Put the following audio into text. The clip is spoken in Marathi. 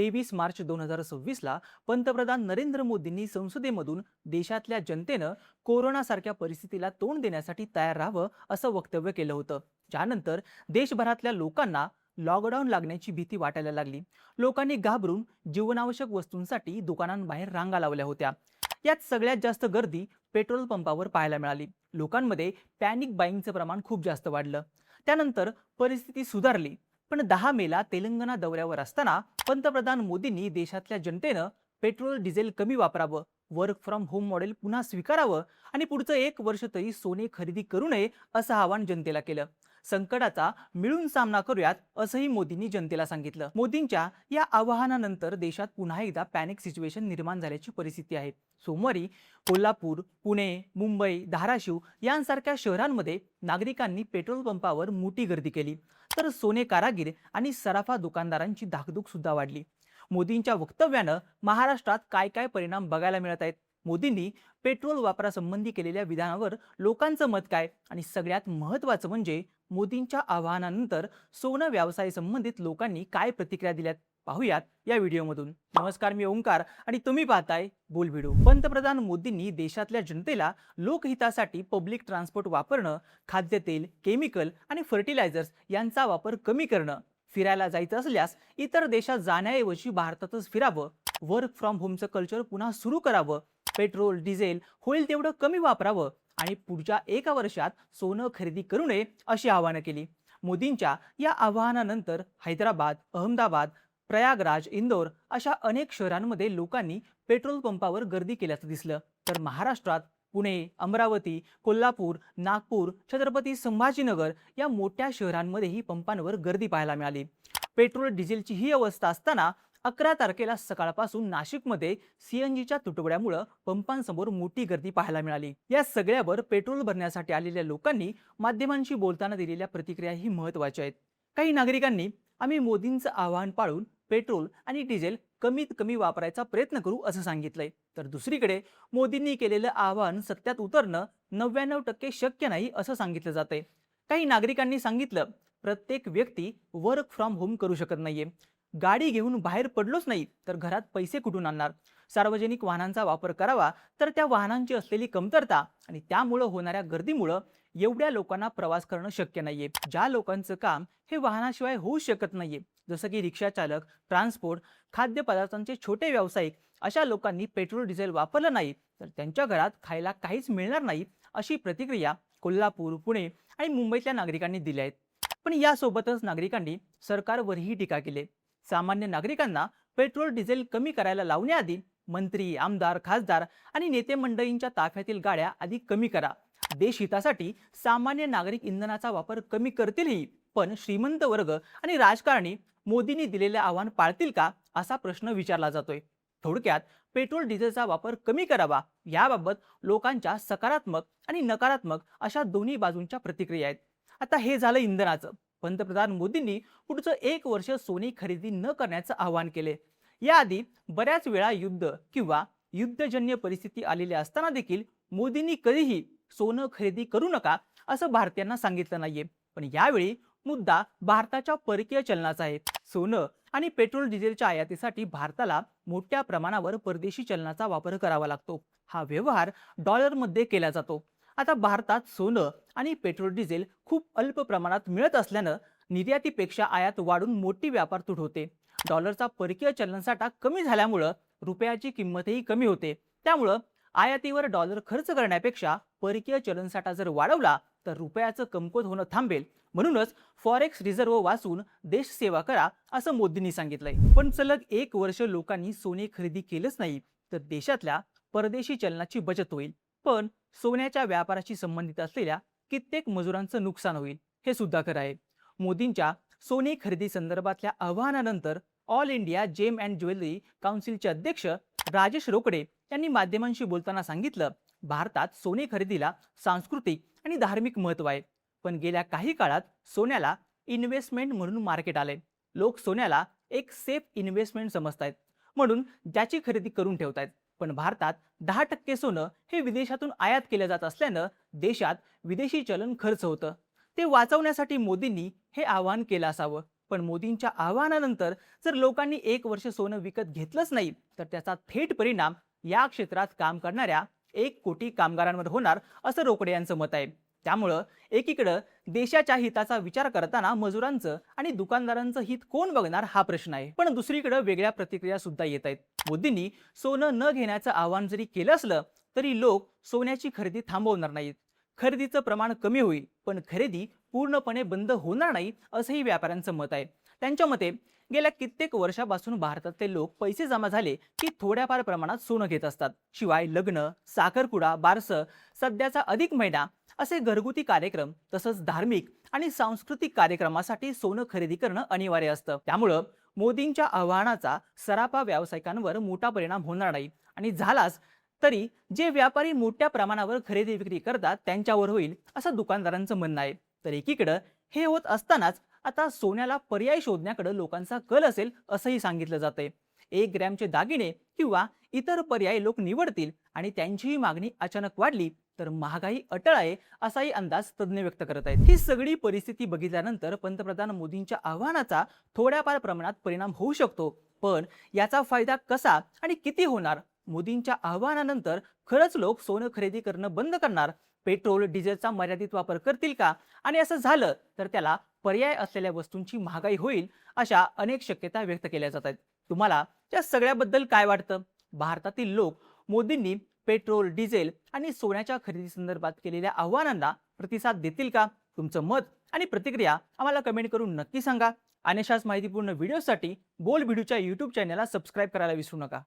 23 मार्च 2026ला पंतप्रधान नरेंद्र मोदींनी संसदेमधून देशातल्या जनतेनं कोरोनासारख्या परिस्थितीला तोंड देण्यासाठी तयार राहावं असं वक्तव्य केलं होतं, ज्यानंतर देशभरातल्या लोकांना लॉकडाऊन लागण्याची भीती वाटायला लागली। लोकांनी घाबरून जीवनावश्यक वस्तूंसाठी दुकानांबाहेर रांगा लावल्या होत्या। यात सगळ्यात जास्त गर्दी पेट्रोल पंपावर पाहायला मिळाली। लोकांमध्ये पॅनिक बाईंगचं प्रमाण खूप जास्त वाढलं। त्यानंतर परिस्थिती सुधारली, पण 10 मेला तेलंगणा दौऱ्यावर असताना पंतप्रधान मोदींनी देशातल्या जनतेनं पेट्रोल डिझेल कमी वापरावं, वर्क फ्रॉम होम मॉडेल पुन्हा स्वीकारावं आणि पुढचं 1 वर्ष तरी सोने खरेदी करू नये असं आवाहन जनतेला केलं। संकटाचा मिळून सामना करूयात असंही मोदींनी जनतेला सांगितलं। मोदींच्या या आवाहनानंतर देशात पुन्हा एकदा पॅनिक सिच्युएशन निर्माण झाल्याची परिस्थिती आहे। सोमवारी कोल्हापूर, पुणे, मुंबई, धाराशिव यांसारख्या शहरांमध्ये नागरिकांनी पेट्रोल पंपावर मोठी गर्दी केली, तर सोने कारागीर आणि सराफा दुकानदारांची धाकधूक सुद्धा वाढली। मोदींच्या वक्तव्यानं महाराष्ट्रात काय काय परिणाम बघायला मिळत आहेत, मोदींनी पेट्रोल वापरासंबंधी केलेल्या विधानावर लोकांचं मत काय, आणि सगळ्यात महत्त्वाचं म्हणजे मोदींच्या आवाहनानंतर सोनं व्यवसाय संबंधित लोकांनी काय प्रतिक्रिया दिल्यात, पाहूयात या व्हिडिओमधून। नमस्कार, मी ओंकार आणि तुम्ही पाहताय बोल व्हिडिओ। पंतप्रधान मोदींनी देशातल्या जनतेला लोकहितासाठी पब्लिक ट्रान्सपोर्ट वापरणं, खाद्यतेल, केमिकल आणि फर्टिलायझर्स यांचा वापर कमी करणं, फिरायला जायचं असल्यास इतर देशात जाण्याऐवजी भारतातच फिरावं, वर्क फ्रॉम होमचं कल्चर पुन्हा सुरू करावं, पेट्रोल डिझेल होईल तेवढं कमी वापरावं आणि पुढच्या 1 वर्षात सोनं खरेदी करू नये अशी आवाहनं केली। मोदींच्या या आवाहनानंतर हैदराबाद, अहमदाबाद, प्रयागराज, इंदोर अशा अनेक शहरांमध्ये लोकांनी पेट्रोल पंपावर गर्दी केल्याचं दिसलं, तर महाराष्ट्रात पुणे, अमरावती, कोल्हापूर, नागपूर, छत्रपती संभाजीनगर या मोठ्या शहरांमध्येही पंपांवर गर्दी पाहायला मिळाली। पेट्रोल डिझेलची ही अवस्था असताना 11 तारखेला सकाळपासून नाशिकमध्ये सीएनजीच्या तुटवड्यामुळे पंपांसमोर मोठी गर्दी पाहायला मिळाली। या सगळ्यावर पेट्रोल भरण्यासाठी आलेल्या लोकांनी माध्यमांशी बोलताना दिलेल्या प्रतिक्रिया ही महत्त्वाच्या आहेत। काही नागरिकांनी आम्ही मोदींचं आवाहन पाळून पेट्रोल आणि डिझेल कमीत कमी वापरायचा प्रयत्न करू असं सांगितलंय, तर दुसरीकडे मोदींनी केलेलं आवाहन सत्यात उतरणं 99% शक्य नाही असं सांगितलं जातंय। काही नागरिकांनी सांगितलं, प्रत्येक व्यक्ती वर्क फ्रॉम होम करू शकत नाहीये, गाडी घेऊन बाहेर पडलोच नाही तर घरात पैसे कुठून आणणार, सार्वजनिक वाहनांचा वापर करावा तर त्या वाहनांची असलेली कमतरता आणि त्यामुळे होणाऱ्या गर्दीमुळे एवढ्या लोकांना प्रवास करणं शक्य नाहीये। ज्या लोकांचं काम हे वाहनाशिवाय होऊ शकत नाहीये, जसं की रिक्षा चालक, ट्रान्सपोर्ट, खाद्यपदार्थांचे छोटे व्यावसायिक, अशा लोकांनी पेट्रोल डिझेल वापरलं नाही तर त्यांच्या घरात खायला काहीच मिळणार नाही अशी प्रतिक्रिया कोल्हापूर, पुणे आणि मुंबईतल्या नागरिकांनी दिल्या आहेत। पण यासोबतच नागरिकांनी सरकारवरही टीका केली। सामान्य नागरिकांना पेट्रोल डिझेल कमी करायला लावण्याआधी मंत्री, आमदार, खासदार आणि नेते मंडळींच्या ताफ्यातील गाड्या आधी कमी करा। देशहितासाठी सामान्य नागरिक इंधनाचा वापर कमी करतीलही, पण श्रीमंत वर्ग आणि राजकारणी मोदींनी दिलेले आव्हान पाळतील का असा प्रश्न विचारला जातोय। थोडक्यात पेट्रोल डिझेलचा वापर कमी करावा याबाबत लोकांच्या सकारात्मक आणि नकारात्मक अशा दोन्ही बाजूंच्या प्रतिक्रिया आहेत। आता हे झालं इंधनाचं। पंतप्रधान मोदींनी पुढचं 1 वर्ष सोने खरेदी न करण्याचं आवाहन केले। याआधी बऱ्याच वेळा युद्ध किंवा युद्धजन्य परिस्थिती आलेली असताना देखील मोदींनी कधीही सोनं खरेदी करू नका असं भारतीयांना सांगितलं नाहीये, पण यावेळी मुद्दा भारताच्या परकीय चलनाचा आहे। सोनं आणि पेट्रोल डिझेलच्या आयातीसाठी भारताला मोठ्या प्रमाणावर परदेशी चलनाचा वापर करावा लागतो। हा व्यवहार डॉलरमध्ये केला जातो। आता भारतात सोनं आणि पेट्रोल डिझेल खूप अल्प प्रमाणात मिळत असल्यानं निर्यातीपेक्षा आयात वाढून मोठी व्यापार तूट होते। डॉलरचा परकीय चलनसाठा कमी झाल्यामुळं रुपयाची किंमतही कमी होते। त्यामुळं आयातीवर डॉलर खर्च करण्यापेक्षा परकीय चलनसाठा जर वाढवला तर रुपयाचं कमकुवत होणं थांबेल। म्हणूनच फॉरेक्स रिझर्व्ह वाचून देश सेवा करा असं मोदींनी सांगितलंय। पण सलग 1 वर्ष लोकांनी सोने खरेदी केलंच नाही तर देशातल्या परदेशी चलनाची बचत होईल, पण सोन्याच्या व्यापाराशी संबंधित असलेल्या कित्येक मजुरांचं नुकसान होईल, हे सुद्धा खरं आहे। मोदींच्या सोने खरेदी संदर्भातल्या आवाहनानंतर all India gem and jewellery काउन्सिलचे अध्यक्ष राजेश रोकडे यांनी माध्यमांशी बोलताना सांगितलं, भारतात सोने खरेदीला सांस्कृतिक आणि धार्मिक महत्त्व आहे, पण गेल्या काही काळात सोन्याला इन्व्हेस्टमेंट म्हणून मार्केट आले। लोक सोन्याला एक सेफ इन्व्हेस्टमेंट समजतायत, म्हणून ज्याची खरेदी करून ठेवतायत। पण भारतात 10% सोनं हे विदेशातून आयात केलं जात असल्यानं देशात विदेशी चलन खर्च होतं। ते वाचवण्यासाठी मोदींनी हे आवाहन केलं असावं। पण मोदींच्या आवाहनानंतर जर लोकांनी 1 वर्ष सोनं विकत घेतलंच नाही तर त्याचा थेट परिणाम या क्षेत्रात काम करणाऱ्या 1 कोटी कामगारांवर होणार असं रोकडे यांचं मत आहे. त्यामुळं एकीकडं देशाच्या हिताचा विचार करताना मजुरांचं आणि दुकानदारांचं हित कोण बघणार हा प्रश्न आहे, पण दुसरीकडे वेगळ्या प्रतिक्रिया सुद्धा येत आहेत. मोदींनी सोनं न घेण्याचं आवाहन जरी केलं असलं तरी लोक सोन्याची खरेदी थांबवणार नाहीत. खरेदीचं प्रमाण कमी होईल पण खरेदी पूर्णपणे बंद होणार नाही असंही व्यापाऱ्यांचं मत आहे. त्यांच्या मते गेल्या कित्येक वर्षापासून भारतातले लोक पैसे जमा झाले की थोड्याफार प्रमाणात सोनं घेत असतात. शिवाय लग्न, साखरपुडा, बारसं, सध्याचा अधिक महिना असे घरगुती कार्यक्रम तसंच धार्मिक आणि सांस्कृतिक कार्यक्रमासाठी सोनं खरेदी करणं अनिवार्य असतं. त्यामुळं मोदींच्या आवाहनाचा सराफा व्यावसायिकांवर मोठा परिणाम होणार नाही आणि झालाच तरी जे व्यापारी मोठ्या प्रमाणावर खरेदी विक्री करतात त्यांच्यावर होईल असं दुकानदारांचं म्हणणं आहे. तर एकीकडे हे होत असतानाच आता सोन्याला पर्याय शोधण्याकडे लोकांचा कल असेल असंही सांगितलं जातंय. 1 ग्रॅमचे दागिने किंवा इतर पर्याय लोक निवडतील आणि त्यांचीही मागणी अचानक वाढली तर महागाई अटळ आहे असाही अंदाज तज्ज्ञ व्यक्त करत आहेत. ही सगळी परिस्थिती बघितल्यानंतर पंतप्रधान मोदींच्या आव्हानाचा थोड्याफार प्रमाणात परिणाम होऊ शकतो, पण याचा फायदा कसा आणि किती होणार? मोदींच्या आव्हानानंतर खरंच लोक सोनं खरेदी करणं बंद करणार, पेट्रोल डिझेलचा मर्यादित वापर करतील का, आणि असं झालं तर त्याला पर्याय असलेल्या वस्तूंची महागाई होईल अशा अनेक शक्यता व्यक्त केल्या जात आहेत. तुम्हाला या सगळ्याबद्दल काय वाटतं? भारतातील लोक मोदींनी पेट्रोल, डिझेल आणि सोन्याच्या खरेदी संदर्भात केलेल्या आव्हानांना प्रतिसाद देतील का? तुमचं मत आणि प्रतिक्रिया आम्हाला कमेंट करून नक्की सांगा. आणि अशाच माहितीपूर्ण व्हिडिओसाठी बोल्ड व्हिडिओच्या YouTube चॅनलला सबस्क्राईब करायला विसरू नका.